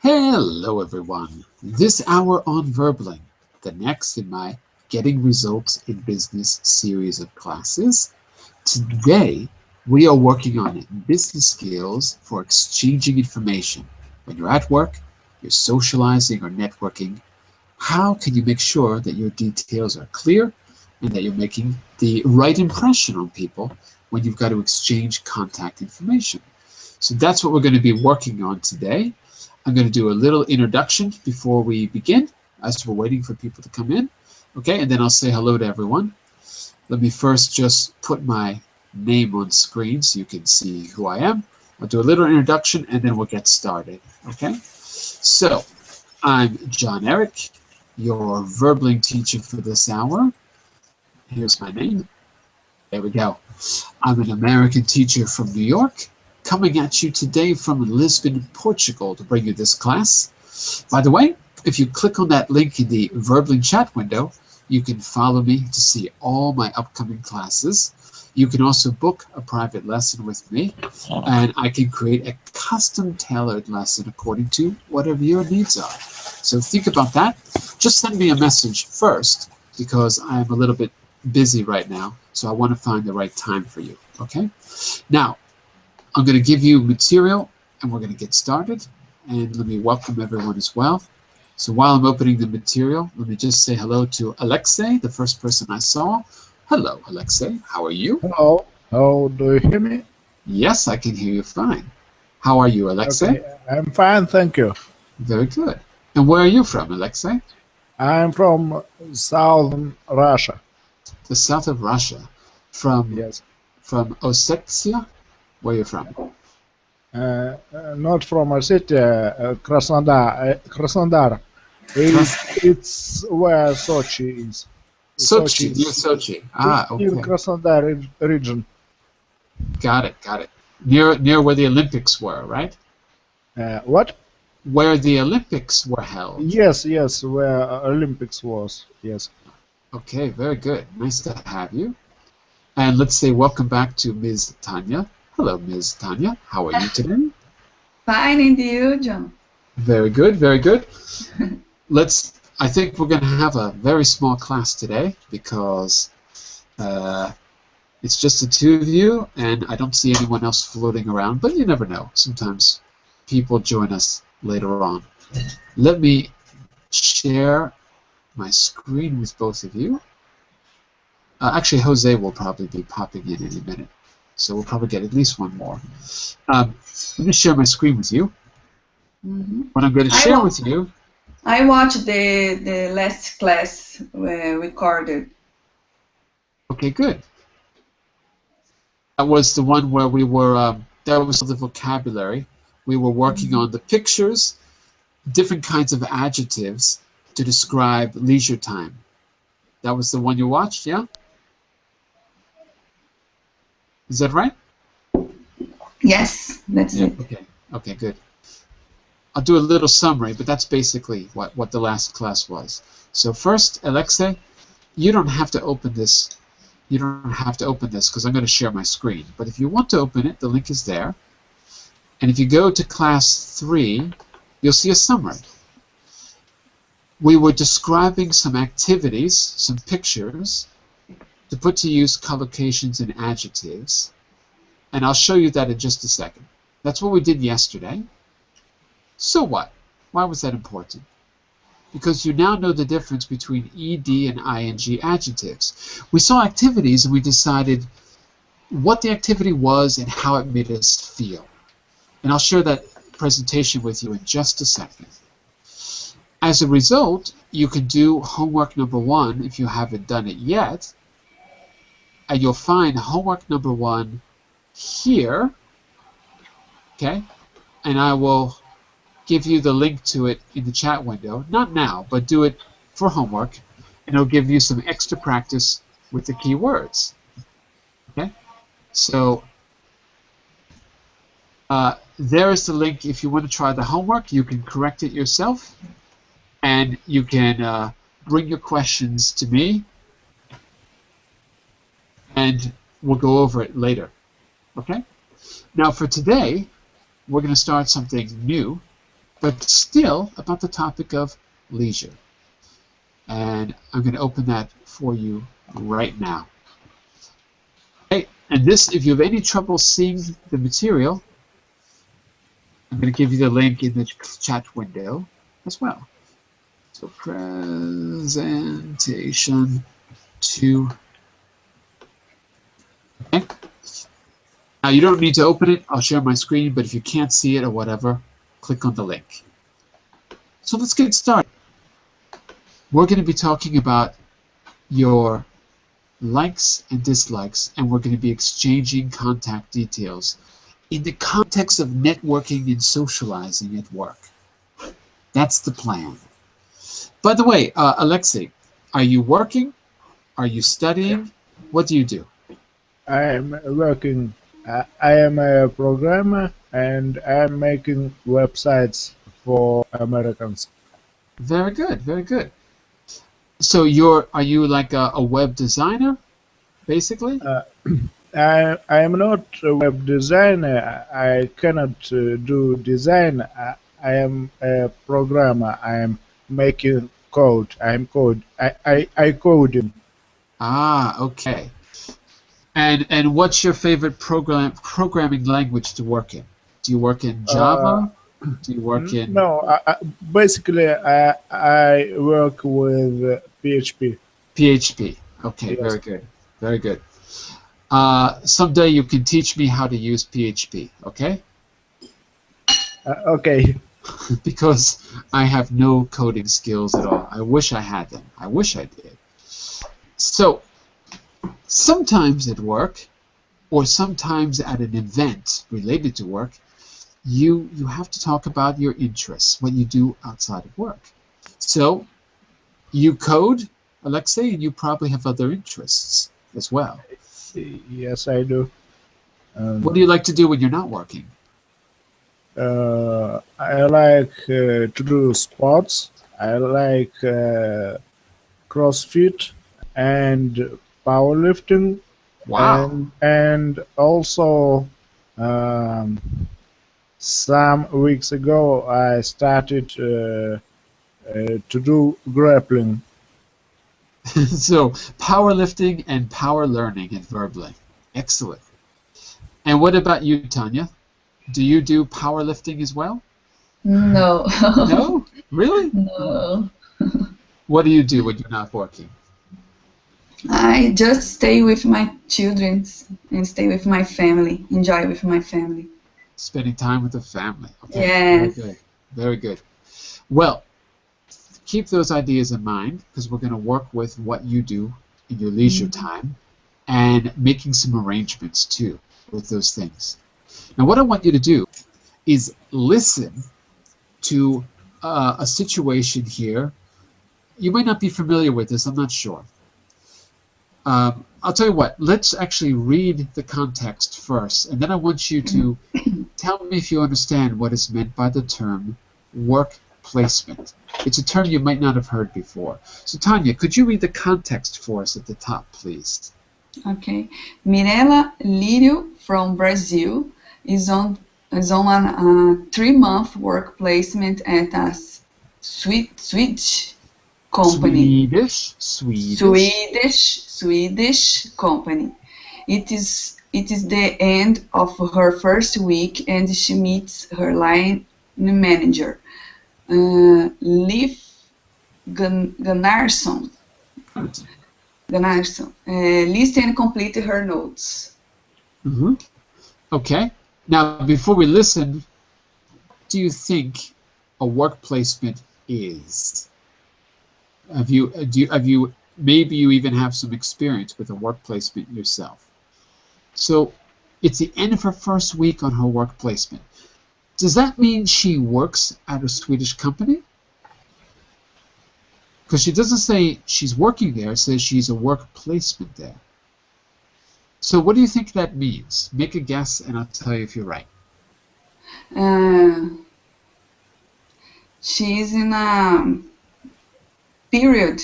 Hello everyone. This hour on Verbling, the next in my Getting Results in Business series of classes. Today we are working on business skills for exchanging information. When you're at work, you're socializing or networking, how can you make sure that your details are clear and that you're making the right impression on people when you've got to exchange contact information? So that's what we're going to be working on today. I'm going to do a little introduction before we begin, as we're waiting for people to come in. Okay, and then I'll say hello to everyone. Let me first just put my name on screen so you can see who I am. I'll do a little introduction and then we'll get started. Okay, so I'm John Eric, your Verbling teacher for this hour. Here's my name. There we go. I'm an American teacher from New York, coming at you today from Lisbon, Portugal, to bring you this class. By the way, if you click on that link in the Verbling chat window, you can follow me to see all my upcoming classes. You can also book a private lesson with me, and I can create a custom-tailored lesson according to whatever your needs are. So think about that. Just send me a message first, because I'm a little bit busy right now, so I want to find the right time for you. Okay? Now, I'm going to give you material, and we're going to get started. And let me welcome everyone as well. So while I'm opening the material, let me just say hello to Alexei, the first person I saw. Hello, Alexei. How are you? Hello. How do you hear me? Yes, I can hear you fine. How are you, Alexei? Okay, I'm fine, thank you. Very good. And where are you from, Alexei? I'm from southern Russia. The south of Russia. From Ossetia? Where are you from? Not from a city, Krasnodar. Krasnodar. It's where Sochi is. Sochi, near Sochi. Okay. In Krasnodar region. Got it, got it. Near where the Olympics were, right? What? Where the Olympics were held. Yes, where Olympics was, yes. Okay, very good. Nice to have you. And let's say welcome back to Ms. Tanya. Hello, Ms. Tanya. How are you today? Fine, and you, John? Very good, very good. I think we're going to have a very small class today because it's just the two of you, and I don't see anyone else floating around, but you never know. Sometimes people join us later on. Let me share my screen with both of you. Actually, Jose will probably be popping in any minute, so we'll probably get at least one more. Let me share my screen with you. What I'm going to share with you. I watched the last class recorded. Okay, good. That was the one where we were, that was the vocabulary. We were working on the pictures, different kinds of adjectives to describe leisure time. That was the one you watched, yeah? Is that right? Yes, that's it. Okay, okay, good. I'll do a little summary, but that's basically what the last class was. So first, Alexei, you don't have to open this. You don't have to open this because I'm going to share my screen. But if you want to open it, the link is there. And if you go to class 3, you'll see a summary. We were describing some activities, some pictures, to put to use collocations and adjectives. And I'll show you that in just a second. That's what we did yesterday. So what? Why was that important? Because you now know the difference between ed and ing adjectives. We saw activities and we decided what the activity was and how it made us feel. And I'll share that presentation with you in just a second. As a result, you can do homework number 1 if you haven't done it yet. And you'll find homework number 1 here. Okay? And I will give you the link to it in the chat window. Not now, but do it for homework. And it'll give you some extra practice with the key words. Okay? So there is the link. If you want to try the homework, you can correct it yourself. And you can bring your questions to me. And we'll go over it later. Okay? Now for today, we're going to start something new. but still about the topic of leisure. And I'm going to open that for you right now. Okay, and this, if you have any trouble seeing the material, I'm going to give you the link in the chat window as well. So presentation 2. Okay. Now you don't need to open it. I'll share my screen, but if you can't see it or whatever, click on the link. So let's get started. We're going to be talking about your likes and dislikes, and we're going to be exchanging contact details in the context of networking and socializing at work. That's the plan. By the way, Alexei, are you working? Are you studying? What do you do? I am working. I am a programmer and I am making websites for Americans. Very good, very good. So are you like a web designer, basically? I am not a web designer. I cannot do design. I am a programmer. I am making code. I coding. Ah, okay. And what's your favorite programming language to work in? Do you work in Java? Do you work in? No, basically I work with PHP. PHP. Okay, Yes. very good, very good. Someday you can teach me how to use PHP. Okay? Okay. Because I have no coding skills at all. I wish I had them. I wish I did. So, sometimes at work, or sometimes at an event related to work, you have to talk about your interests, what you do outside of work. So, you code, Alexei, and you probably have other interests as well. Yes, I do. What do you like to do when you're not working? I like to do sports. I like CrossFit and powerlifting. Wow. And also some weeks ago I started to do grappling. So, powerlifting and power learning at Verbling. Excellent. And what about you, Tanya? Do you do powerlifting as well? No. No? Really? No. What do you do when you're not working? I just stay with my children and stay with my family, enjoy with my family. Spending time with the family. Okay. Yes. Very good. Very good. Well, keep those ideas in mind because we're going to work with what you do in your leisure time and making some arrangements too with those things. Now, what I want you to do is listen to a situation here. You might not be familiar with this, I'm not sure. I'll tell you what, let's actually read the context first, and then I want you to tell me if you understand what is meant by the term work placement. It's a term you might not have heard before. So, Tanya, could you read the context for us at the top, please? Okay. Mirella Lírio from Brazil is on a 3-month work placement at a Swedish company. Swedish company. It is the end of her first week, and she meets her line manager, Liv Gunnarsson. Listen and complete her notes. Okay. Now, before we listen, what do you think a work placement is? Maybe you even have some experience with a work placement yourself. So, it's the end of her first week on her work placement. Does that mean she works at a Swedish company? Because she doesn't say she's working there, it says she's a work placement there. So what do you think that means? Make a guess and I'll tell you if you're right. She's in a period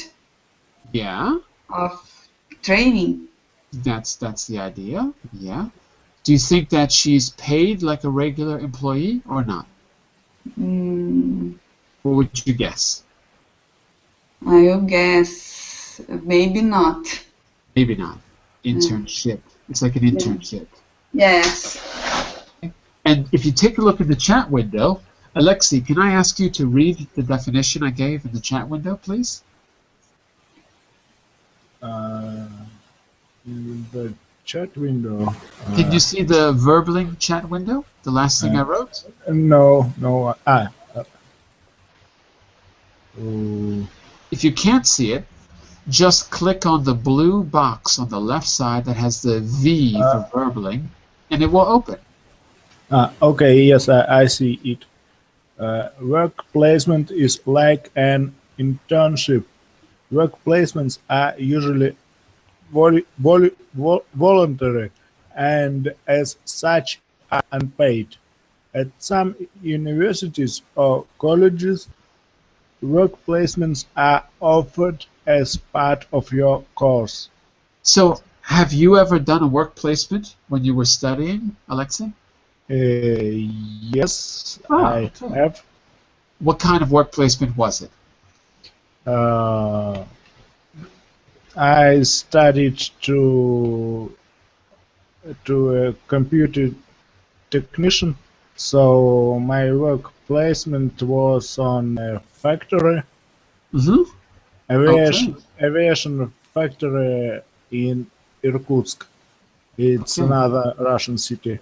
of training. That's the idea, yeah. Do you think that she's paid like a regular employee or not? What would you guess? I will guess maybe not. Maybe not. Internship. It's like an internship. Yes. And if you take a look at the chat window, Alexei, can I ask you to read the definition I gave in the chat window, please? In the chat window. Can you see the Verbling chat window? The last thing I wrote? No. If you can't see it, just click on the blue box on the left side that has the V for Verbling, and it will open. Okay, yes, I see it. Work placement is like an internship. Work placements are usually voluntary and as such are unpaid. At some universities or colleges, work placements are offered as part of your course. So, have you ever done a work placement when you were studying, Alexei? Yes, Oh, I okay. have. What kind of work placement was it? I studied to a computer technician, so my work placement was on a factory, Mm-hmm. aviation factory in Irkutsk. It's Okay. another Russian city.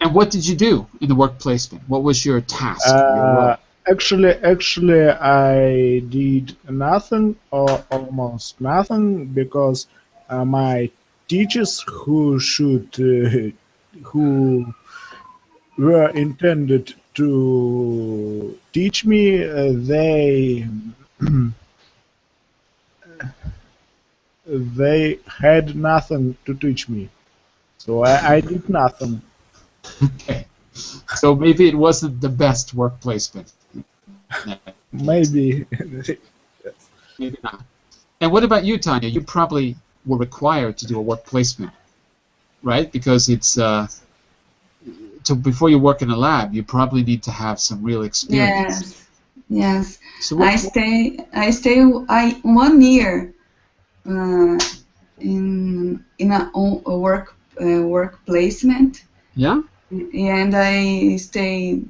And what did you do in the work placement? What was your task? Your role? Actually, I did nothing or almost nothing because my teachers who were intended to teach me, they had nothing to teach me, so I did nothing. Okay. So maybe it wasn't the best work placement. Maybe. Maybe not. And what about you, Tanya? You probably were required to do a work placement, right? Because it's before you work in a lab, you probably need to have some real experience. Yes. So I stay 1 year in a work placement. Yeah. And I stayed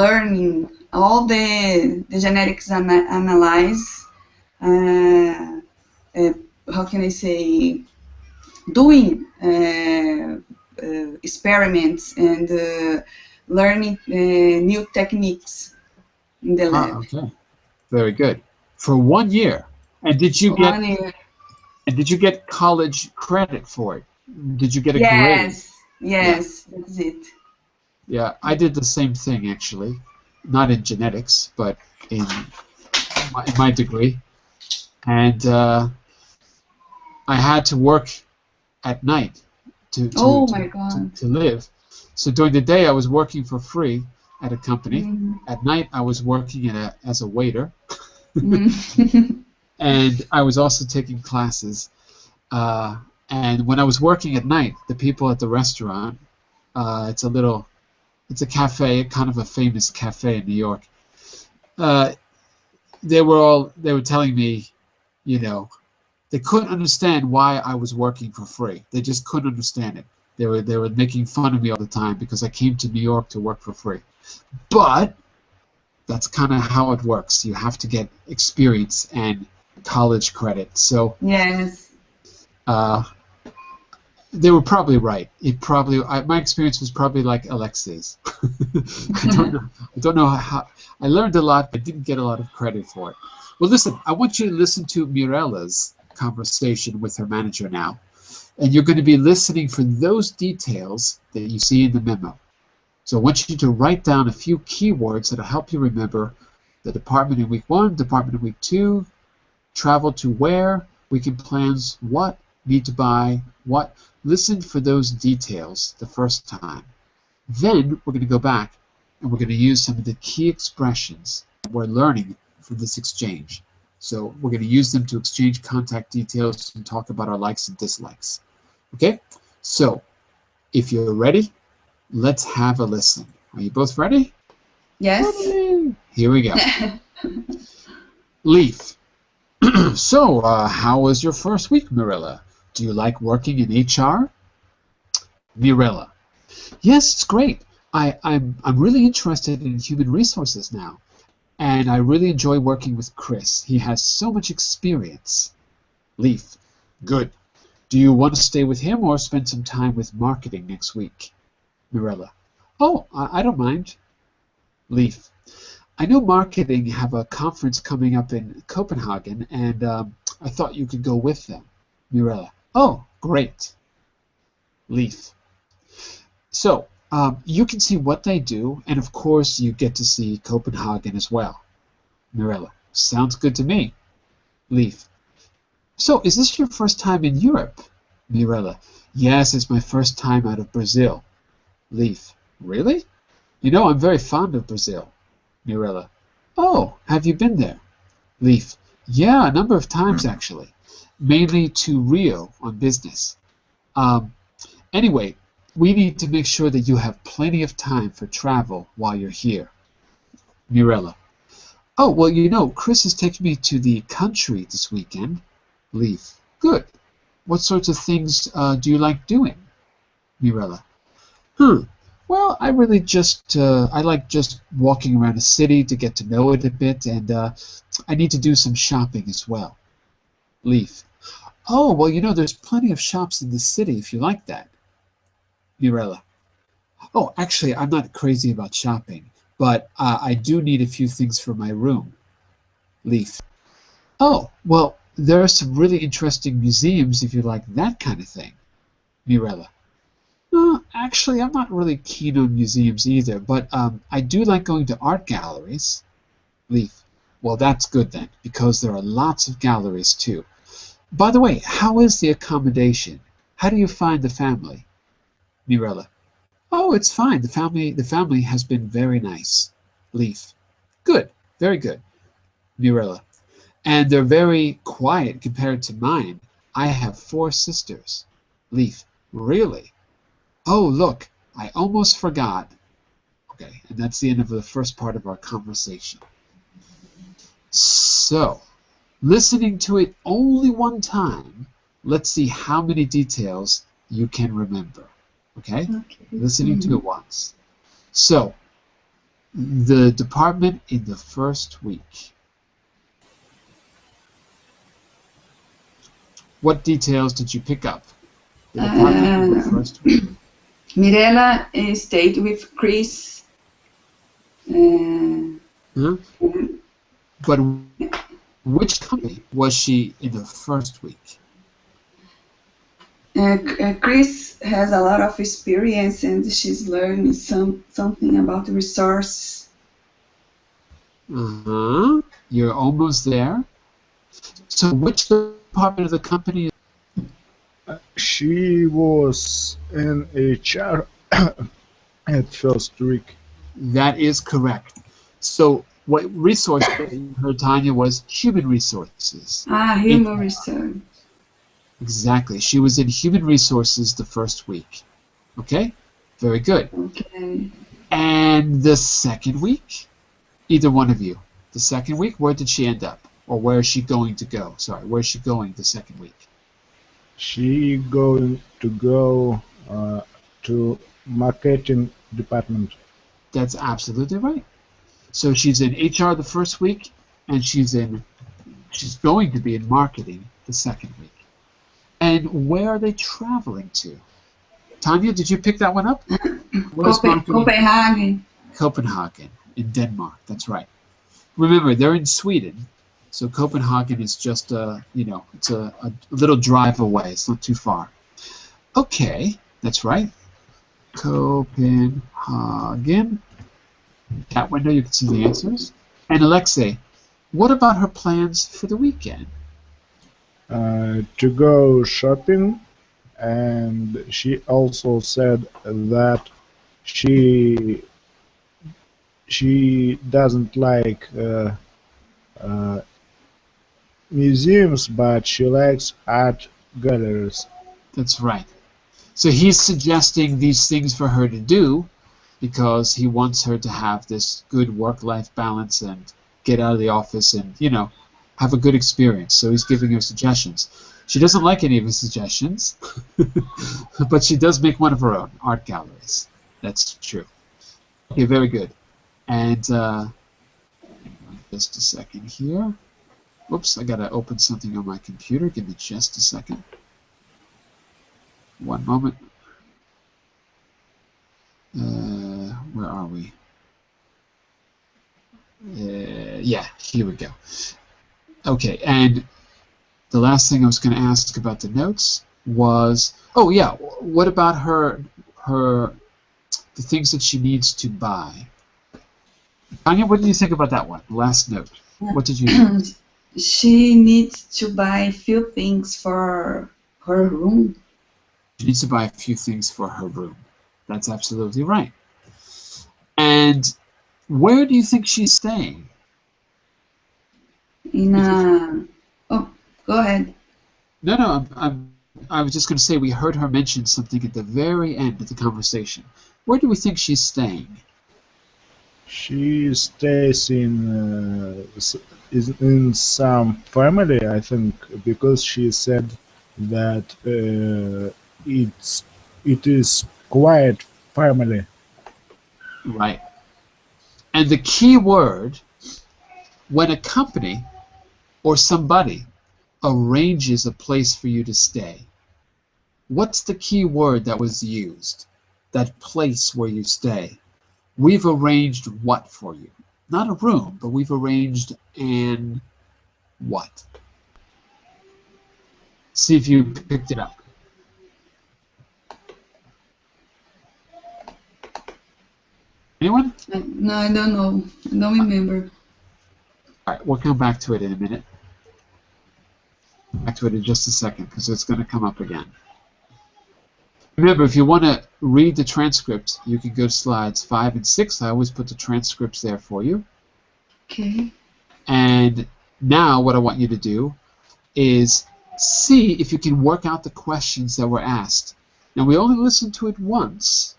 learning all the genetics analyze. How can I say? Doing experiments and learning new techniques in the lab. Okay. Very good. For 1 year. And did you get 1 year. And did you get college credit for it? Did you get a grade? Yes, that's it. Yeah, I did the same thing actually, not in genetics, but in my degree, and I had to work at night to live. So during the day I was working for free at a company. At night I was working as a waiter, and I was also taking classes. And when I was working at night, the people at the restaurant, it's a cafe, kind of a famous cafe in New York. They were telling me, they couldn't understand why I was working for free. They just couldn't understand it. They were making fun of me all the time because I came to New York to work for free. But that's kind of how it works. You have to get experience and college credit. So yes. They were probably right. My experience was probably like Alexei's. I don't know how. I learned a lot, but didn't get a lot of credit for it. Well, listen, I want you to listen to Mirella's conversation with her manager now, and you're going to be listening for those details that you see in the memo. So I want you to write down a few keywords that'll help you remember the department in week 1, department in week 2, travel to where, weekend plans, what, need to buy, what. Listen for those details the first time. Then we're going to go back and we're going to use some of the key expressions we're learning from this exchange. So we're going to use them to exchange contact details and talk about our likes and dislikes. Okay? So if you're ready, let's have a listen. Are you both ready? Yes. Here we go. Leaf. So, how was your first week, Mirella? Do you like working in HR? Mirella. Yes, it's great. I'm really interested in human resources now, and I really enjoy working with Chris. He has so much experience. Leaf. Good. Do you want to stay with him or spend some time with marketing next week? Mirella. Oh, I don't mind. Leaf. I know marketing have a conference coming up in Copenhagen, and I thought you could go with them. Mirella. Oh, great. Leaf. So, you can see what they do, and of course you get to see Copenhagen as well. Mirella. Sounds good to me. Leaf. So, is this your first time in Europe? Mirella. Yes, it's my first time out of Brazil. Leaf. Really? You know, I'm very fond of Brazil. Mirella. Oh, have you been there? Leaf. Yeah, a number of times actually. Mainly to Rio on business. Anyway, we need to make sure that you have plenty of time for travel while you're here. Mirella. Oh, well, you know, Chris is taking me to the country this weekend. Leaf. Good. What sorts of things do you like doing? Mirella. Well, I really just, I like just walking around a city to get to know it a bit, and I need to do some shopping as well. Leaf. Oh, well, you know, there's plenty of shops in the city if you like that. Mirella. Oh, actually, I'm not crazy about shopping, but I do need a few things for my room. Leaf. Oh, well, there are some really interesting museums if you like that kind of thing. Mirella. Actually, I'm not really keen on museums either, but I do like going to art galleries. Leaf. Well, that's good then, because there are lots of galleries too. By the way, how is the accommodation? How do you find the family? Mirella. Oh, it's fine. The family has been very nice. Leaf. Good. Very good. Mirella. And they're very quiet compared to mine. I have 4 sisters. Leaf. Really? Oh, look, I almost forgot. Okay, and that's the end of the first part of our conversation. So, listening to it only one time, let's see how many details you can remember. Okay? Listening to it once. So, the department in the first week. What details did you pick up? The department in the first week. Mirella stayed with Chris. But which company was she in the first week? Chris has a lot of experience and she's learning something about resources. You're almost there. So which department of the company? She was in HR at first week. That is correct. So what resource you heard, Tanya, was human resources. Human resource. Exactly. She was in human resources the first week. Okay? Very good. Okay. And the second week? Either one of you. The second week, where did she end up? Or where is she going to go? Sorry, where is she going the second week? She going to go to marketing department. That's absolutely right. So she's in HR the first week, and she's going to be in marketing the second week. And where are they traveling to? Tanya, did you pick that one up? Copenhagen. Copenhagen in Denmark. That's right. Remember, they're in Sweden, so Copenhagen is just it's a little drive away. It's not too far. Okay, that's right. Copenhagen. That window, you can see the answers. And Alexei, what about her plans for the weekend? To go shopping, and she also said that she doesn't like museums, but she likes art galleries. That's right. So he's suggesting these things for her to do, because he wants her to have this good work-life balance and get out of the office and, you know, have a good experience. So he's giving her suggestions. She doesn't like any of his suggestions, but she does make one of her own, art galleries. That's true. Okay, very good. And just a second here. Whoops, I gotta open something on my computer. Give me just a second. One moment. Where are we? Yeah, here we go. Okay, and the last thing I was going to ask about the notes was, oh yeah, what about the things that she needs to buy? Tanya, what do you think about that one? Last note. What did you do? She needs to buy a few things for her room. She needs to buy a few things for her room. That's absolutely right. And where do you think she's staying? Oh, go ahead. No, I was just going to say we heard her mention something at the very end of the conversation. Where do we think she's staying? She stays in some family, I think, because she said that it is quiet family. Right. And the key word, when a company or somebody arranges a place for you to stay, what's the key word that was used? That place where you stay. We've arranged what for you? Not a room, but we've arranged an what? See if you picked it up. Anyone? No, I don't know. I don't remember. All right, we'll come back to it in a minute. Back to it in just a second, because it's going to come up again. Remember, if you want to read the transcript, you can go to slides 5 and 6. I always put the transcripts there for you. Okay. And now what I want you to do is see if you can work out the questions that were asked. Now, we only listened to it once,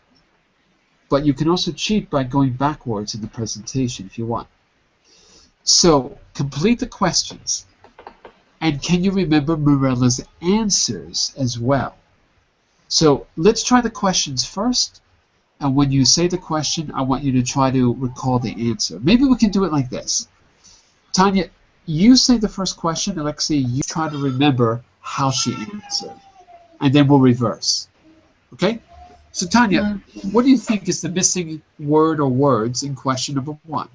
but you can also cheat by going backwards in the presentation if you want. So, complete the questions. And can you remember Mirella's answers as well? So, let's try the questions first. And when you say the question, I want you to try to recall the answer. Maybe we can do it like this. Tanya, you say the first question, Alexei, you try to remember how she answered. And then we'll reverse. Okay? So, Tanya, what do you think is the missing word or words in question number 1?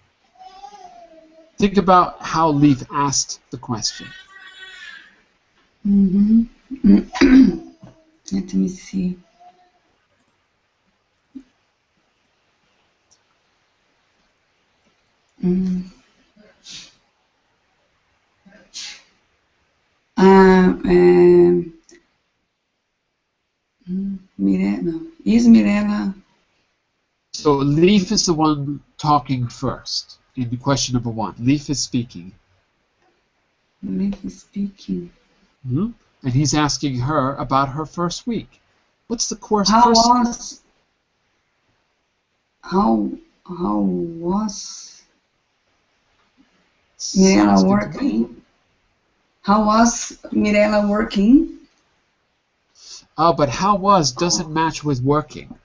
Think about how Leaf asked the question. Let me see. Mirella. Is Mirella? So Leaf is the one talking first in question number 1. Leaf is speaking. Leaf is speaking. And he's asking her about her first week. What's the course? How was Mirella working? How was Mirella working? Oh, but how was doesn't match with working.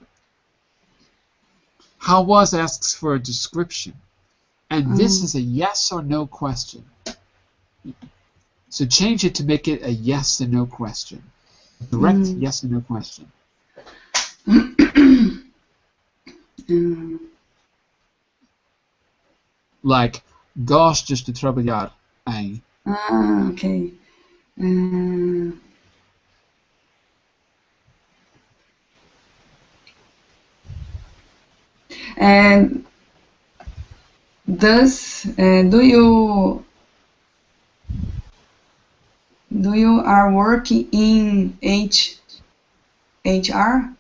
How was asks for a description. And this is a yes or no question. So change it to make it a yes or no question. Direct yes or no question. Like, gostas de trabalhar em. Okay. And do you are working in HR?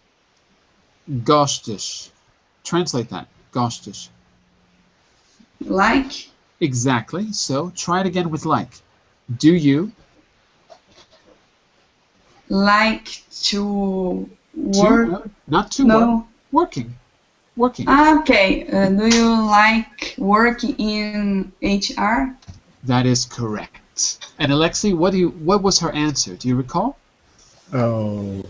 Gostas. Translate that. Gostas. Like? Exactly. So try it again with like. Do you like to work? not to work. Working. Working. Okay. Do you like working in HR? That is correct. And Alexei, what was her answer? Do you recall? Oh,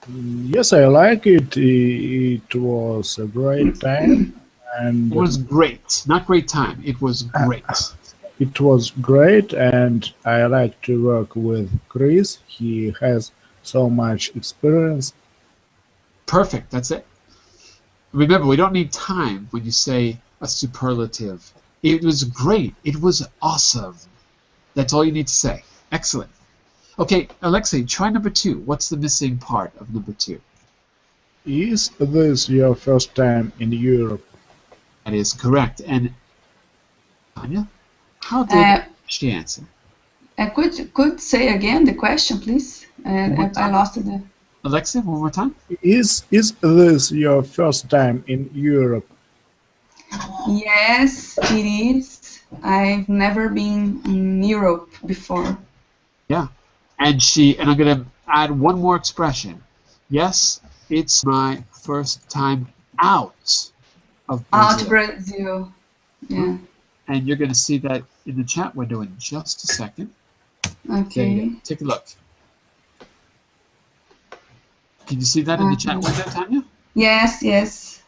yes, I like it. It was a great time, It and was great. Not great time. It was great. it was great. And I like to work with Chris. He has so much experience. Perfect. That's it. Remember, we don't need time when you say a superlative. It was great. It was awesome. That's all you need to say. Excellent. Okay, Alexei, try number 2. What's the missing part of number 2? Is this your first time in Europe? That is correct. And Tanya, how did she answer? Could say again the question, please? One more I time. lost the. Alexei, one more time. Is this your first time in Europe? Yes, it is. I've never been in Europe before. Yeah. And I'm going to add one more expression. Yes, it's my first time out of Brazil. Out Brazil. Yeah. And you're going to see that in the chat window in just a second. There you Okay. go. Take a look. Can you see that in the chat window, Tanya? Yes, yes.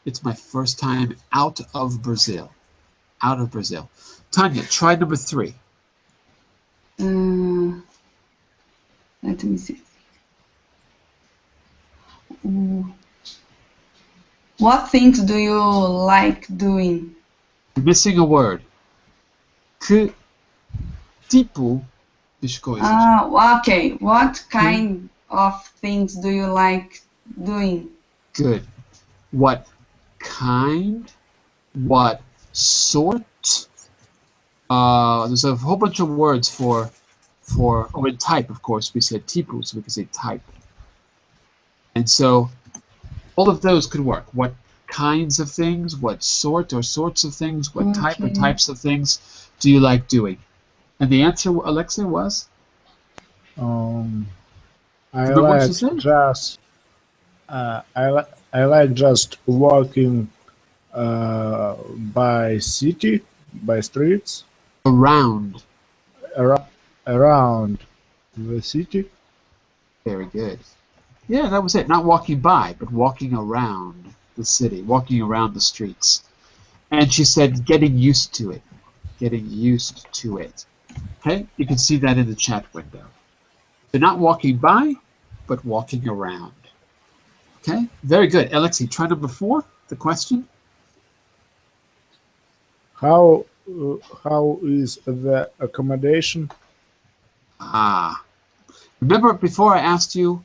It's my first time out of Brazil. Out of Brazil. Tanya, try number 3. Let me see. What things do you like doing? You're missing a word. Que tipo de coisas? Okay. What kind of things do you like doing? Good. What kind? What sort? There's a whole bunch of words for in type, of course, we said tipo, so we can say type. And so all of those could work. What kinds of things, what sort or sorts of things, what type or types of things do you like doing? And the answer, Alexei, was? I like just I like just walking by streets Around. around the city. Very good. Yeah, that was it. Not walking by, but walking around the city, walking around the streets. And she said getting used to it. Getting used to it. Okay? You can see that in the chat window. They're not walking by, but walking around. Okay? Very good. Alexei, try number 4, the question. How is the accommodation? Remember before I asked you,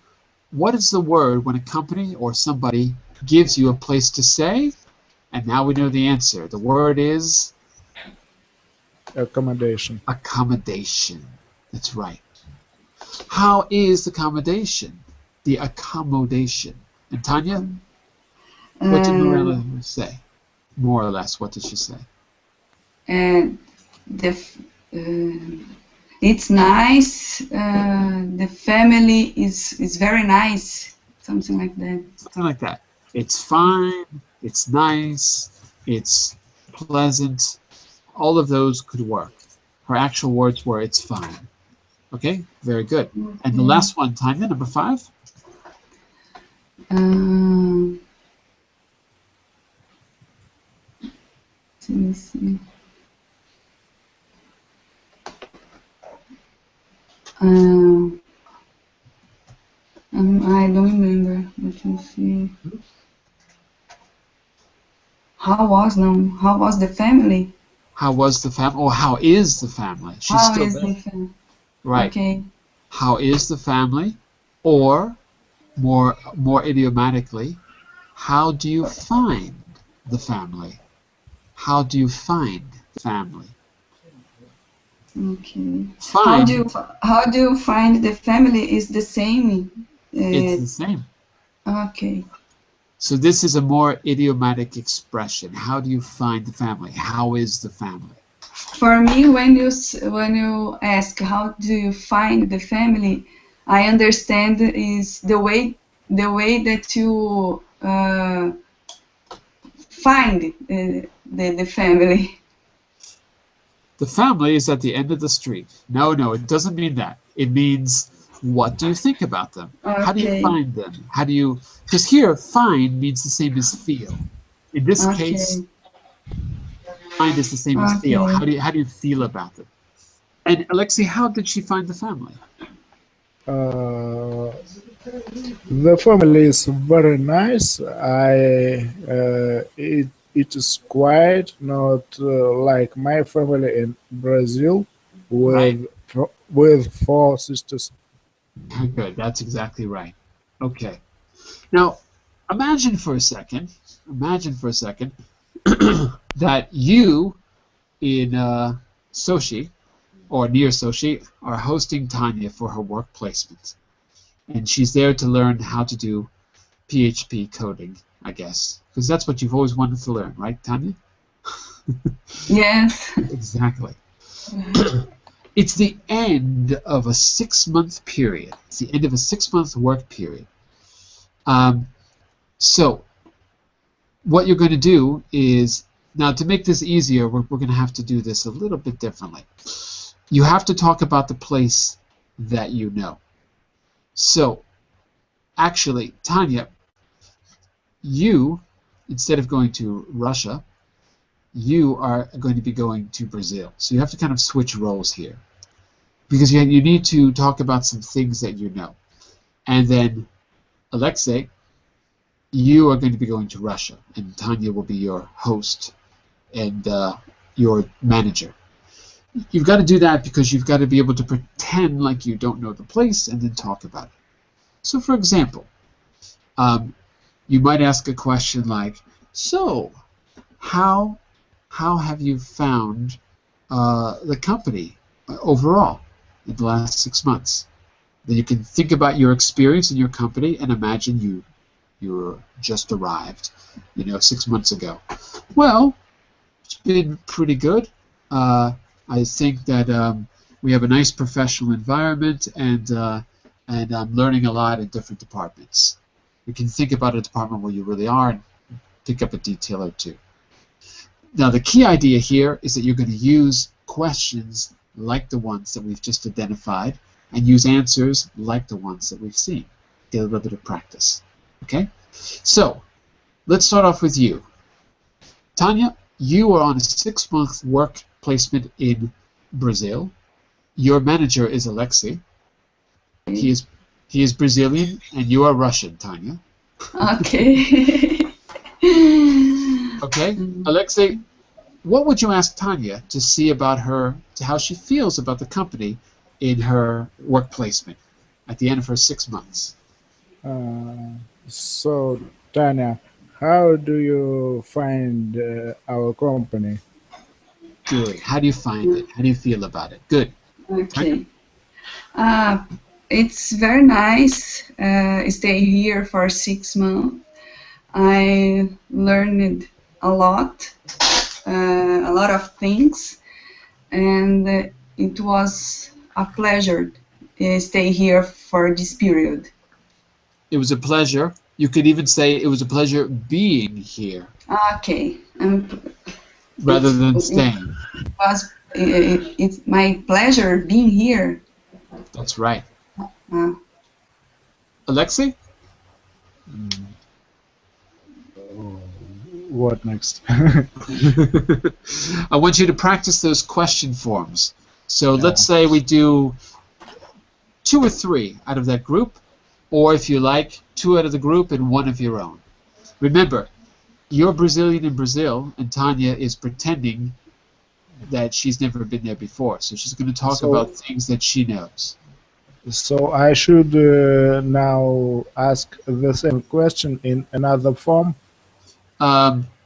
what is the word when a company or somebody gives you a place to stay? And now we know the answer. The word is? Accommodation. Accommodation. That's right. How is the accommodation? The accommodation. And Tanya, what did Mirella say? More or less, what did she say? It's nice. The family is very nice. Something like that. Something like that. It's fine. It's nice. It's pleasant. All of those could work. Her actual words were, it's fine. Okay, very good. And the last one, Tanya, number 5. Let me see. I don't remember. Let me see. How was the family? How was the family? Or how is the family? She's how still is there. the family? Right. Okay. How is the family? Or more idiomatically, how do you find the family? How do you find the family? Okay. Find. How do you find the family is the same? It's the same. Okay. So this is a more idiomatic expression. How do you find the family? How is the family? For me, when you ask how do you find the family, I understand is the way that you find the family. The family is at the end of the street. No, it doesn't mean that. It means, what do you think about them? How do you Okay. find them? How do you, because here, find means the same as feel. In this case, Okay. find is the same as feel. Okay. How do you feel about them? And Alexei, how did she find the family? Uh, the family is very nice. It is quiet, not like my family in Brazil, Right. with four sisters. Good. That's exactly right. Okay. Now, imagine for a second that you in Sochi or near Sochi are hosting Tanya for her work placement. And she's there to learn how to do PHP coding, I guess. Because that's what you've always wanted to learn, right, Tanya? Yes. Exactly. It's the end of a 6-month period. It's the end of a 6-month work period. So what you're going to do is, now to make this easier, we're going to have to do this a little bit differently. You have to talk about the place that you know. So actually, Tanya, you, instead of going to Russia, you are going to be going to Brazil. So you have to kind of switch roles here. Because you need to talk about some things that you know. And then, Alexei, you are going to be going to Russia, and Tanya will be your host and your manager. You've got to do that because you've got to be able to pretend like you don't know the place and then talk about it. So, for example, you might ask a question like, so, how have you found the company overall in the last 6 months? Then you can think about your experience in your company and imagine you were just arrived, 6 months ago. Well, it's been pretty good. I think that we have a nice professional environment, and I'm learning a lot in different departments. You can think about a department where you really are and pick up a detail or two. Now, the key idea here is that you're going to use questions like the ones that we've just identified and use answers like the ones that we've seen. Get a little bit of practice. Okay? So, let's start off with you. Tanya, you are on a 6-month work placement in Brazil. Your manager is Alexei. He is Brazilian, and you are Russian, Tanya. Okay. Okay? Alexei, what would you ask Tanya to see about her, to how she feels about the company in her work placement at the end of her 6 months? So, Tanya, how do you find our company? Good. How do you find it? How do you feel about it? Good. Okay. It's very nice. Stay here for 6 months. I learned a lot of things, and it was a pleasure to stay here for this period. It was a pleasure. You could even say it was a pleasure being here Okay. rather than staying. It's my pleasure being here. That's right. Uh, Alexei? What next? I want you to practice those question forms. So let's say we do 2 or 3 out of that group, or if you like, 2 out of the group and 1 of your own. Remember, you're Brazilian in Brazil, and Tanya is pretending that she's never been there before. So she's going to talk about things that she knows. So I should now ask the same question in another form?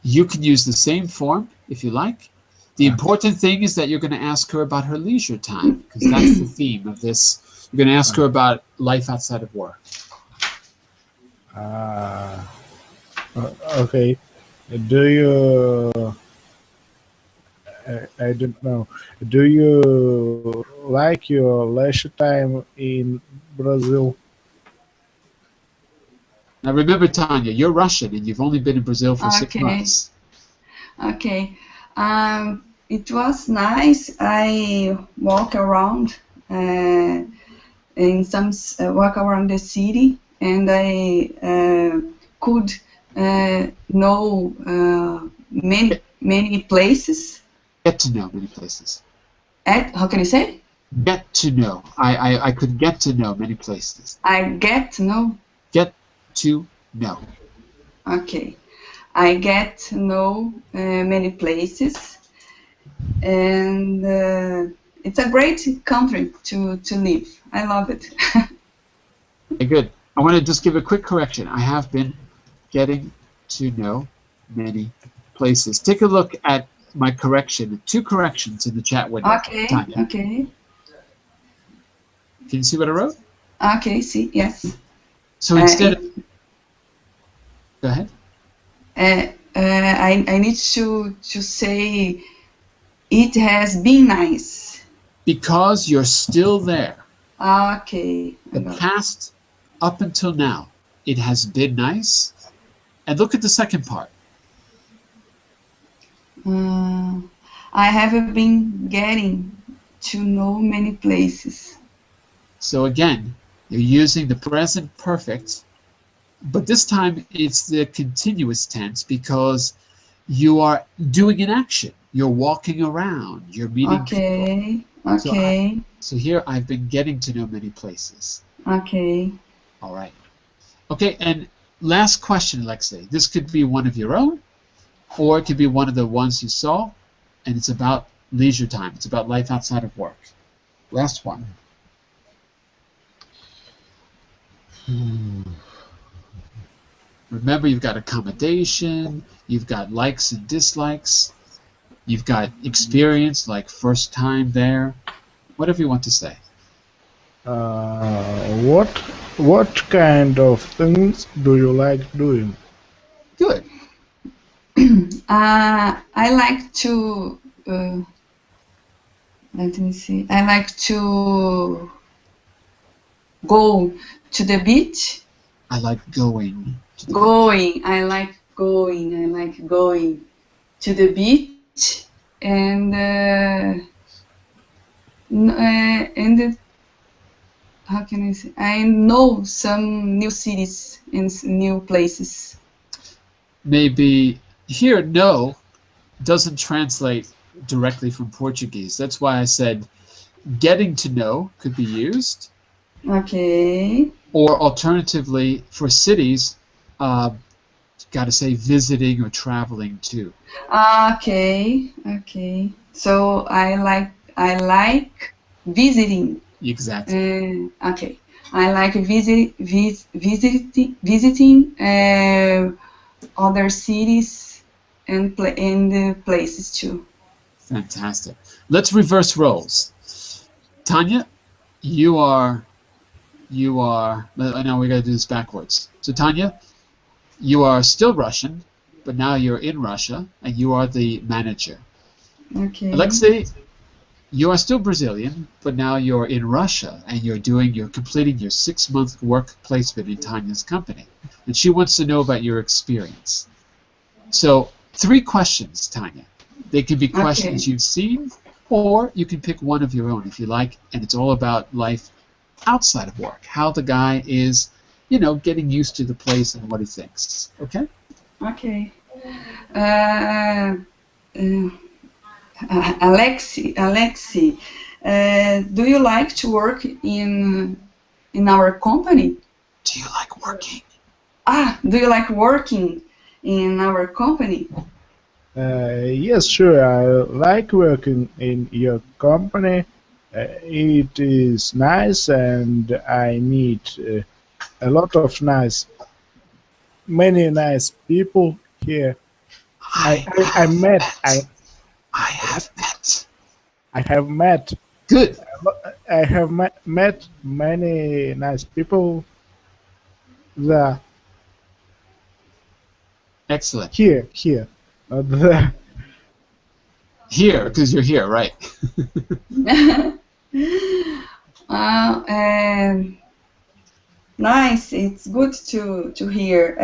You can use the same form if you like. The important thing is that you're going to ask her about her leisure time, because that's the theme of this. You're going to ask her about life outside of work. Okay. Do you... I don't know. Do you like your leisure time in Brazil? Now remember, Tanya, you're Russian and you've only been in Brazil for 6 Okay. months. Okay. It was nice. I walk around in some walk around the city, and I could know many places. Get to know many places. How can I say? Get to know. I could get to know many places. I get to know. Get to know. Okay. I get to know many places, and it's a great country to live. I love it. Okay, good. I want to just give a quick correction. I have been getting to know many places. Take a look at my correction. 2 corrections in the chat window. Okay. Tanya. Okay. Can you see what I wrote? Okay. See. Yes. So instead of... Go ahead. I need to say it has been nice. Because you're still there. Okay. The past up until now, it has been nice. And look at the second part. I have been getting to know many places. So again, you're using the present perfect, but this time it's the continuous tense because you are doing an action. You're walking around. You're meeting people. Okay. So here I've been getting to know many places. Okay. All right. Okay, and last question, Alexei. This could be one of your own, or it could be one of the ones you saw, and it's about leisure time. It's about life outside of work. Last one. Remember, you've got accommodation, you've got likes and dislikes, you've got experience, like first time there, whatever you want to say. What kind of things do you like doing? Good. I like to let me see. I like to go to the beach. I like going to the I like going to the beach and how can I say? I know some new cities and new places. Maybe here, no, doesn't translate directly from Portuguese. That's why I said getting to know could be used. Okay. Or alternatively, for cities, got to say visiting or traveling to. Okay. So I like visiting. Exactly. Okay. I like visiting other cities and places too. Fantastic. Let's reverse roles. Tanya, you are. Now we got to do this backwards. So Tanya, you are still Russian, but now you're in Russia and you are the manager. Okay. Alexei, you are still Brazilian, but now you're in Russia and you're completing your 6-month work placement in Tanya's company. And she wants to know about your experience. So 3 questions, Tanya. They can be questions you've seen, or you can pick one of your own if you like, and it's all about life outside of work, how the guy is, getting used to the place and what he thinks. Okay? Okay. Alexi, do you like to work in our company? Do you like working? Do you like working in our company? Yes, sure. I like working in your company. It is nice, and I meet a lot of many nice people here. I have met. Good. I have met many nice people there. Excellent. Here, not there. Here, because you're here, right? Nice. It's good to hear.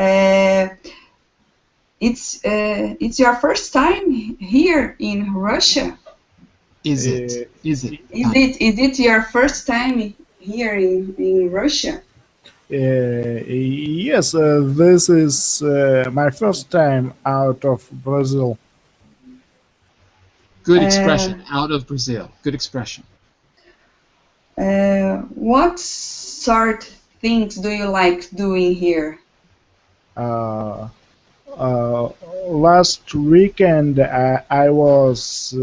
it's your first time here in Russia. Is it? Is it? Is it your first time here in Russia? Yes, this is my first time out of Brazil. Good expression. Out of Brazil. Good expression. What sort of things do you like doing here? Last weekend I was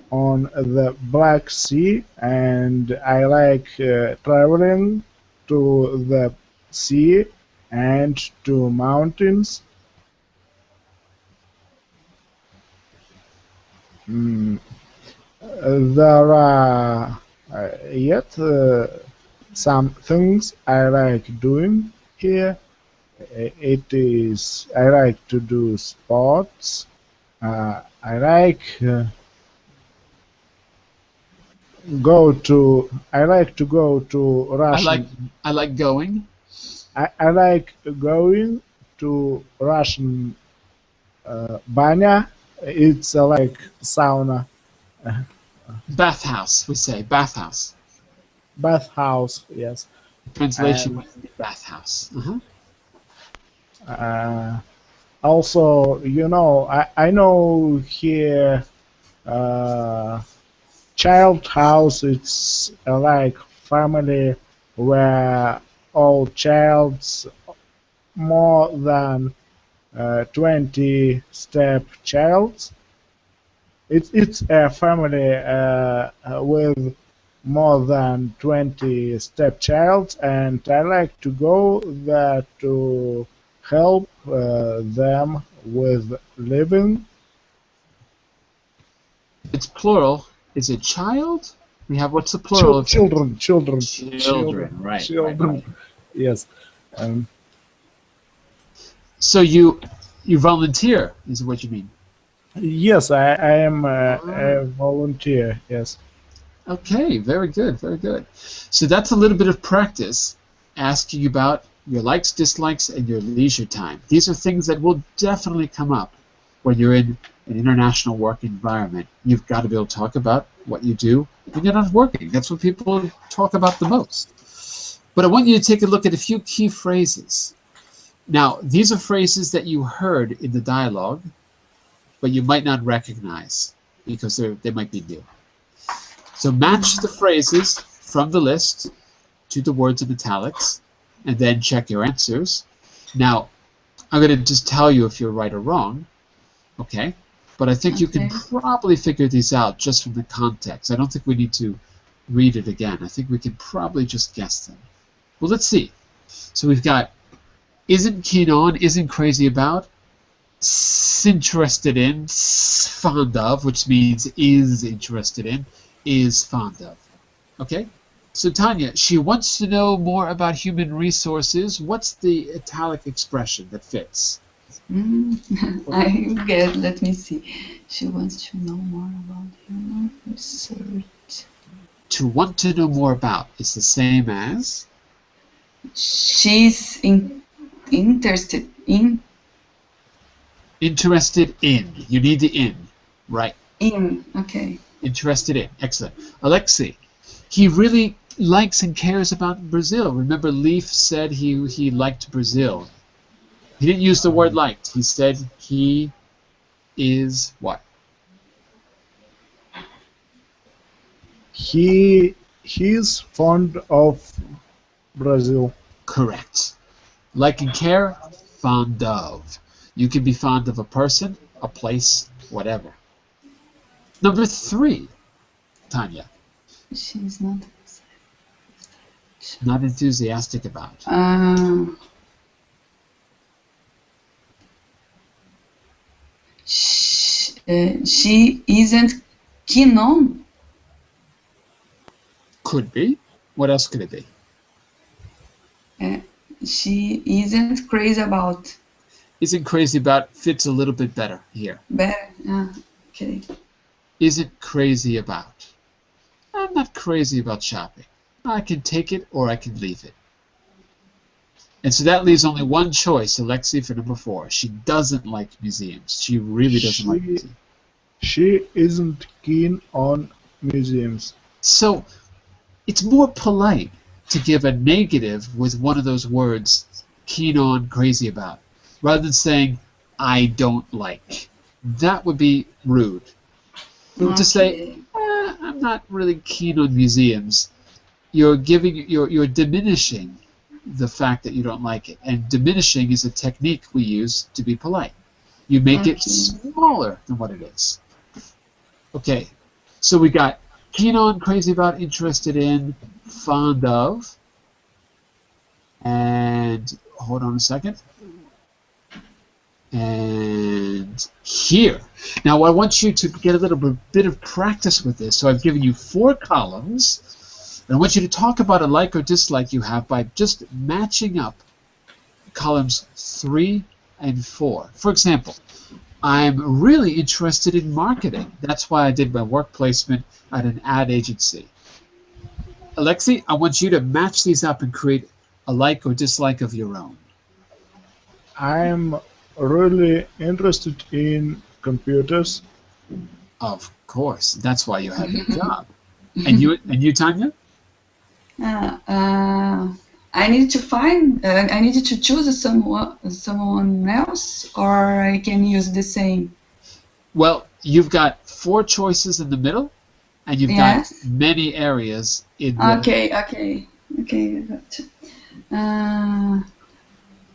on the Black Sea, and I like traveling to the sea and to mountains. Mm, there are yet some things I like doing here. It is I like to do sports. I like I like to go to Russian. I like going. I like going to Russian banya. It's like sauna, Bathhouse, we say. Bathhouse. bathhouse. Yes. Translation And would be bathhouse. also, I know here child house. It's like family where all childs more than 20 step childs. It's a family with more than 20 stepchilds, and I like to go there to help them with living. It's plural. Is it child? We have, what's the plural of Children. children? Right. Children. Yes. Um, So you volunteer, is what you mean? yes, I am a volunteer. Yes. Okay, very good, very good. So that's a little bit of practice, asking about your likes, dislikes, and your leisure time. These are things that will definitely come up when you're in an international work environment. You've got to be able to talk about what you do when you're not working. That's what people talk about the most. But I want you to take a look at a few key phrases. Now, these are phrases that you heard in the dialogue, but you might not recognize because they might be new. So match the phrases from the list to the words in italics, and then check your answers. Now, I'm going to just tell you if you're right or wrong, okay? But I think you can probably figure these out just from the context. I don't think we need to read it again. I think we can probably just guess them. Well, let's see. So we've got isn't keen on, isn't crazy about, interested in, fond of, which means is interested in, is fond of. Okay? So Tanya, she wants to know more about human resources. What's the italic expression that fits? I get, let me see. She wants to know more about human research. To want to know more about is the same as? She's interested in. Interested in. You need the in, right? In, okay. Interested in. Excellent. Alexei, he really likes and cares about Brazil. Remember, Leif said he liked Brazil. He didn't use the word liked. He said he is what? He's fond of Brazil. Correct. Like and care, fond of. You can be fond of a person, a place, whatever. Number 3, Tanya. She's not. Not enthusiastic about. She isn't keen on. Could be. What else could it be? She isn't crazy about. Isn't crazy about fits a little bit better here. Better. Okay. Isn't crazy about. I'm not crazy about shopping. I can take it or I can leave it. And so that leaves only one choice, Alexei, for number 4. She doesn't like museums. She really doesn't like museums. She isn't keen on museums. So it's more polite to give a negative with one of those words, keen on, crazy about, rather than saying, I don't like. That would be rude. To say, I'm not really keen on museums, you're diminishing the fact that you don't like it. And diminishing is a technique we use to be polite. You make it smaller than what it is. Okay, so we got keen on, crazy about, interested in, fond of, and hold on a second. And here. Now I want you to get a little bit of practice with this. So I've given you 4 columns, and I want you to talk about a like or dislike you have by just matching up columns 3 and 4. For example, I'm really interested in marketing. That's why I did my work placement at an ad agency. Alexei, I want you to match these up and create a like or dislike of your own. I'm really interested in computers. Of course, that's why you have your job. And you, Tanya? I need to find. I need to choose someone else, or I can use the same. Well, you've got 4 choices in the middle, and you've got many areas in the. Okay.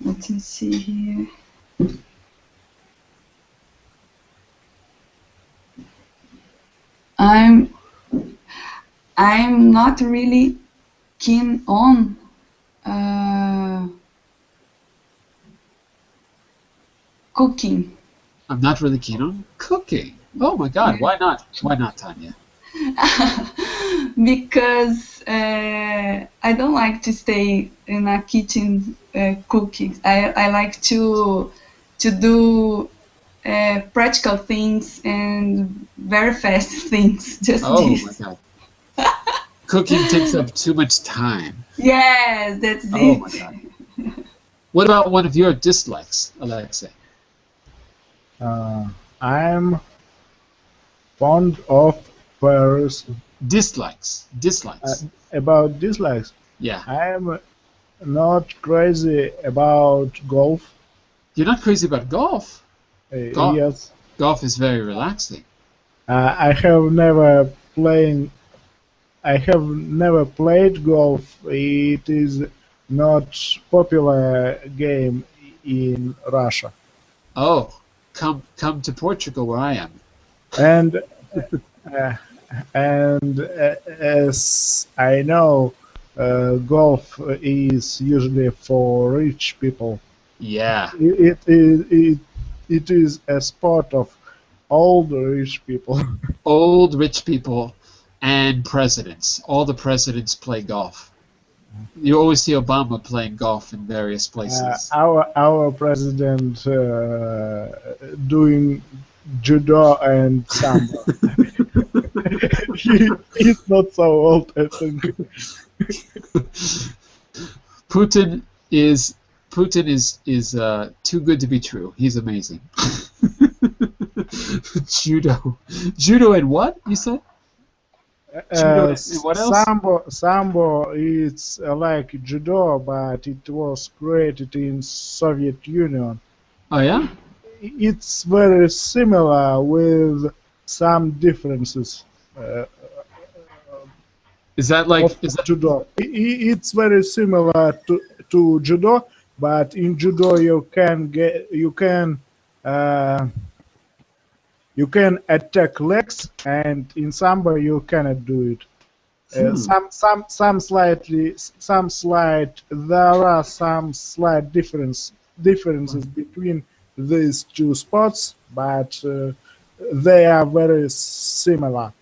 Let me see here. I'm not really keen on cooking. I'm not really keen on cooking. Oh my God! Why not? Why not, Tanya? Because I don't like to stay in a kitchen cooking. I like to do practical things and very fast things. Just this. My God! Cooking takes up too much time. Yes, that's it. Oh my God! What about one of your dislikes, Alexei? I'm fond of Paris. Dislikes. About dislikes, Yeah. I'm not crazy about golf. You're not crazy about golf. Golf. Yes. Golf is very relaxing. I have never played golf. It is not popular game in Russia. Oh, come to Portugal where I am. And as I know, golf is usually for rich people. Yeah. It is a sport of all the rich people. Old rich people and presidents. All the presidents play golf. You always see Obama playing golf in various places. Our president doing judo and sambo. He's not so old, I think. Putin is too good to be true. He's amazing. Judo and what you said? Judo and what else? Sambo is like judo, but it was created in Soviet Union. Oh yeah? It's very similar with some differences. Is that judo? It's very similar to judo, but in judo you can attack legs, and in sambo you cannot do it. There are some slight differences between these two sports, but they are very similar.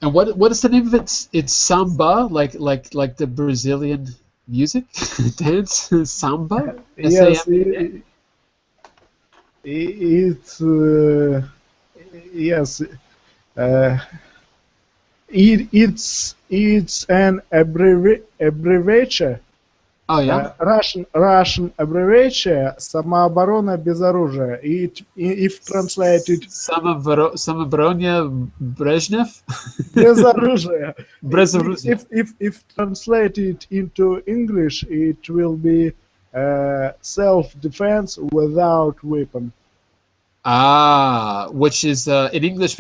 And what is the name of it? It's samba, like the Brazilian music dance, samba. Yes, it's yes. It's an abbreviation Oh yeah. Russian abbreviation "Самооборона без оружия." If translated Samobronya Brezhnev? без оружия, Brezhnev. if translated into English, it will be self-defense without weapon. Ah, which is in English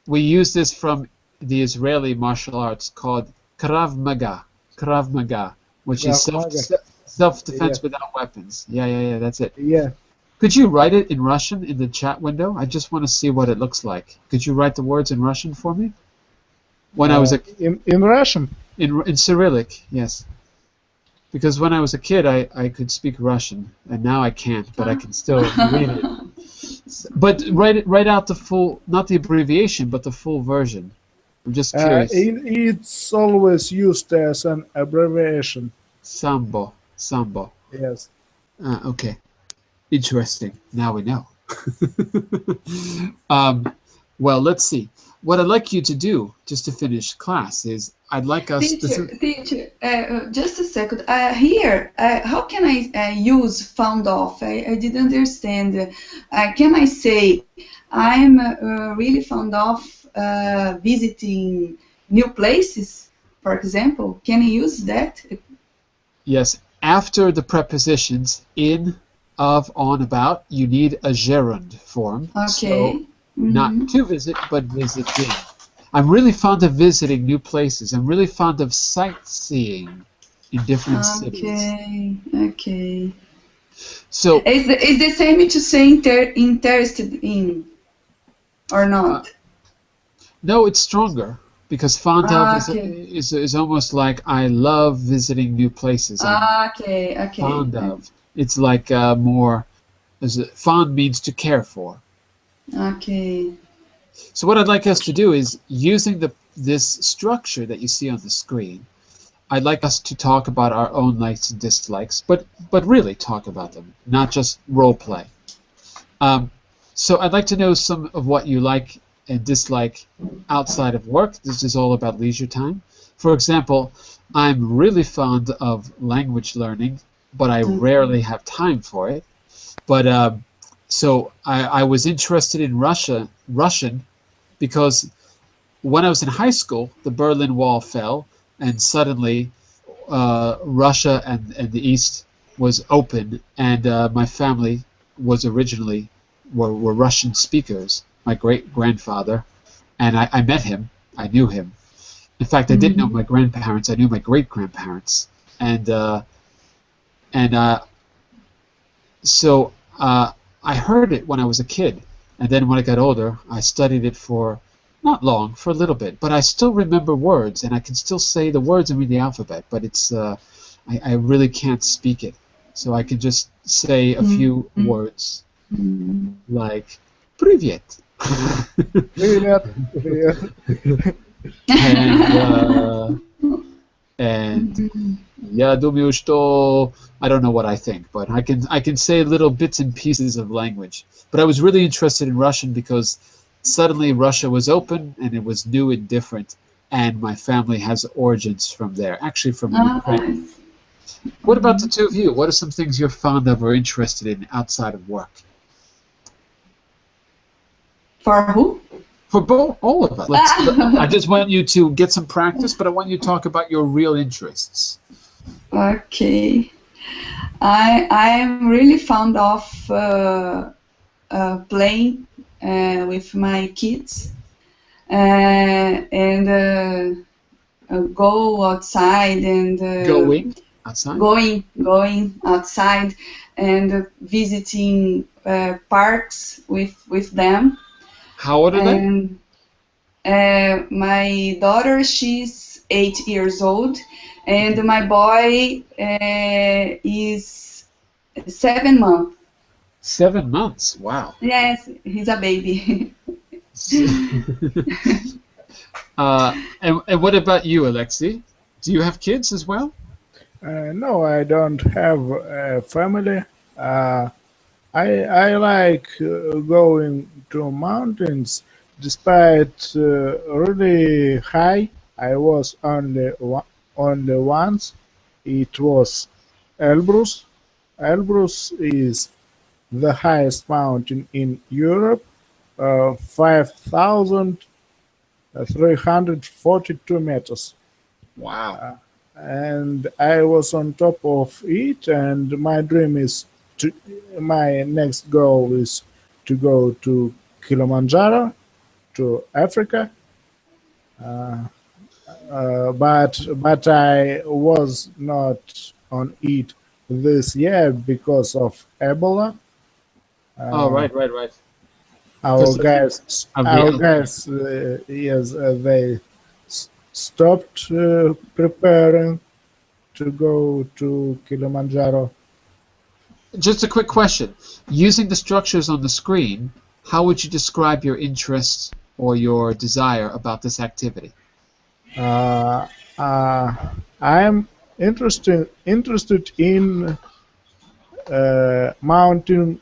we use this from the Israeli martial arts called Krav Maga. Krav Maga, which is Krav Maga. self-defense Yeah. without weapons. Yeah, that's it. Yeah. Could you write it in Russian in the chat window? I just want to see what it looks like. Could you write the words in Russian for me? When I was in Russian. in Cyrillic, yes. Because when I was a kid, I could speak Russian, and now I can't, but I can still read it. But write out the full, not the abbreviation, but the full version. I'm just curious. It's always used as an abbreviation. Sambo. Yes. Okay. Interesting. Now we know. Well, let's see. What I'd like you to do, just to finish class, is I'd like us Teacher, just a second. Here, how can I use found off? I didn't understand. Can I say I'm really fond of visiting new places, for example? Can I use that? Yes. After the prepositions in, of, on, about, you need a gerund form. Okay. So not to visit, but visiting. I'm really fond of visiting new places. I'm really fond of sightseeing in different cities. Okay. So is the same to say interested in or not? No, it's stronger because fond of is almost like I love visiting new places. Okay. Fond of. It's like more. Fond means to care for. Okay. So what I'd like us to do is, using this structure that you see on the screen, I'd like us to talk about our own likes and dislikes, but really talk about them, not just role play. So I'd like to know some of what you like and dislike outside of work. This is all about leisure time. For example, I'm really fond of language learning, but I rarely have time for it. But so I was interested in Russian because when I was in high school, the Berlin Wall fell, and suddenly Russia and the East was open, and my family was originally were Russian speakers. My great-grandfather, and I met him. I knew him. In fact, I didn't know my grandparents. I knew my great-grandparents, so I heard it when I was a kid, and then when I got older, I studied it for not long, for a little bit. But I still remember words, and I can still say the words and read the alphabet. But it's I really can't speak it, so I can just say a few words like "Привет." And я думаю, что I don't know what I think, but I can say little bits and pieces of language. But I was really interested in Russian because suddenly Russia was open and it was new and different, and my family has origins from there, actually from Ukraine. Nice. What about the two of you? What are some things you're fond of or interested in outside of work? For who? For all of us. I just want you to get some practice, but I want you to talk about your real interests. Okay. I'm really fond of playing with my kids and go outside and Going outside? Going outside and visiting parks with them. How old are they? My daughter, she's 8 years old, and my boy is 7 months. 7 months. Wow. Yes, he's a baby. And what about you, Alexei? Do you have kids as well? No, I don't have a family. I like going to mountains, despite really high. I was only once it was Elbrus. Elbrus is the highest mountain in Europe, 5,342 meters. Wow. And I was on top of it, and my dream is my next goal is to go to Kilimanjaro, to Africa. But I was not on it this year because of Ebola. Oh, right. Our Because guys, of the our outbreak. guys, yes, they stopped preparing to go to Kilimanjaro. Just a quick question. Using the structures on the screen, how would you describe your interest or your desire about this activity? Uh, I'm interested in mountain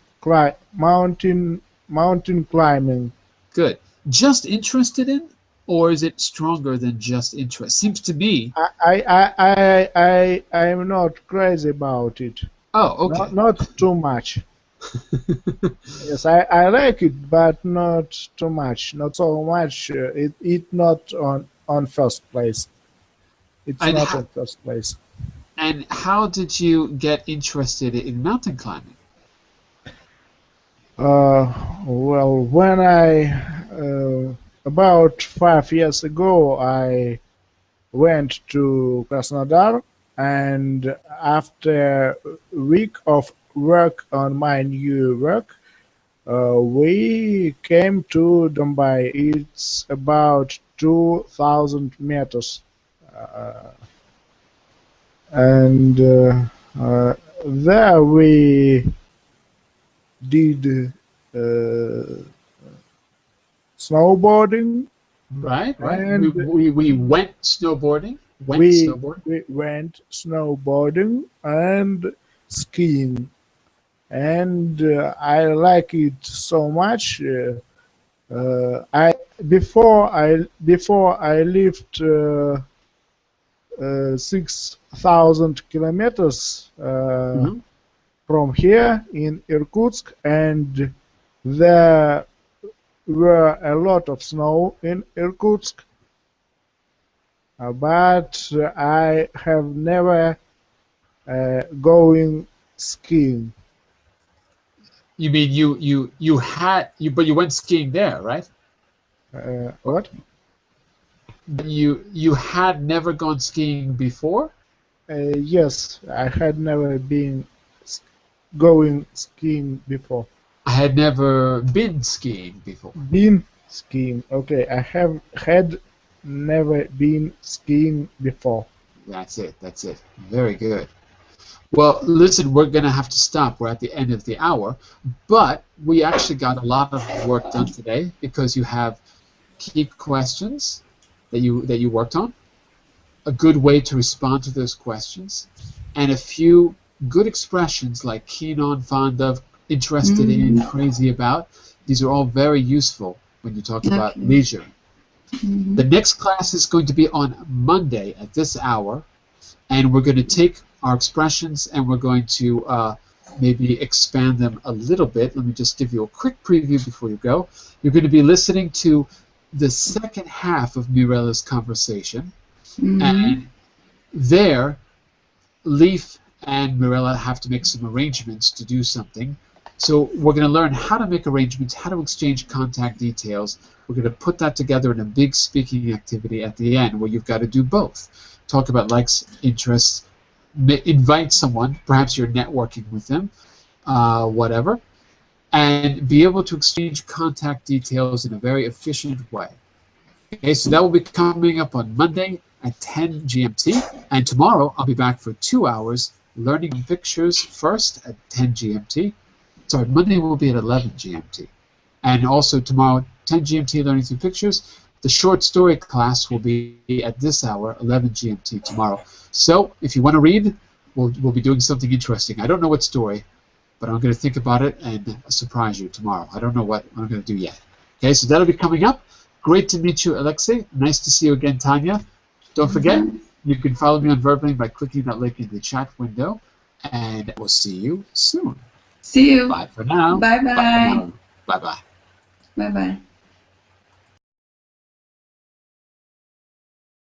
climbing. Good. Just interested in, or is it stronger than just interest? Seems to me. I'm not crazy about it. Oh, okay. Not too much. Yes, I like it, but not too much. Not so much. It not on first place. It's And not how, on first place. and how did you get interested in mountain climbing? Well, when about 5 years ago, I went to Krasnodar, and after a week of work on my new work, we came to Dombai. It's about 2,000 meters, and there we did snowboarding, Right. and We went snowboarding. we went snowboarding and skiing, and I like it so much. I before I lived 6,000 kilometers Mhm. from here in Irkutsk, and there were a lot of snow in Irkutsk, but I have never going skiing. You mean but you went skiing there, right? What? But you had never gone skiing before? Yes, I had never been going skiing before. I had never been skiing before. Been skiing. Okay, I have had never been skiing before. That's it. Very good. Well, listen, we're going to have to stop. We're at the end of the hour, but we actually got a lot of work done today because you have key questions that you worked on, a good way to respond to those questions, and a few good expressions like keen on, fond of, interested in, crazy about. These are all very useful when you talk about leisure. The next class is going to be on Monday at this hour, and we're going to take our expressions and we're going to maybe expand them a little bit. Let me just give you a quick preview before you go. You're going to be listening to the second half of Mirella's conversation, and there, Leif and Mirella have to make some arrangements to do something. So we're going to learn how to make arrangements, how to exchange contact details. We're going to put that together in a big speaking activity at the end where you've got to do both. Talk about likes, interests, invite someone, perhaps you're networking with them, whatever, and be able to exchange contact details in a very efficient way. Okay, so that will be coming up on Monday at 10 GMT, and tomorrow I'll be back for 2 hours learning pictures first at 10 GMT. Sorry, Monday will be at 11 GMT. And also tomorrow, 10 GMT learning through pictures. The short story class will be at this hour, 11 GMT tomorrow. So if you want to read, we'll be doing something interesting. I don't know what story, but I'm going to think about it and surprise you tomorrow. I don't know what I'm going to do yet. Okay, so that'll be coming up. Great to meet you, Alexei. Nice to see you again, Tanya. Don't forget, You can follow me on Verbling by clicking that link in the chat window, and we'll see you soon. See you. Bye for now. Bye Bye for bye. now. Bye bye. Bye bye.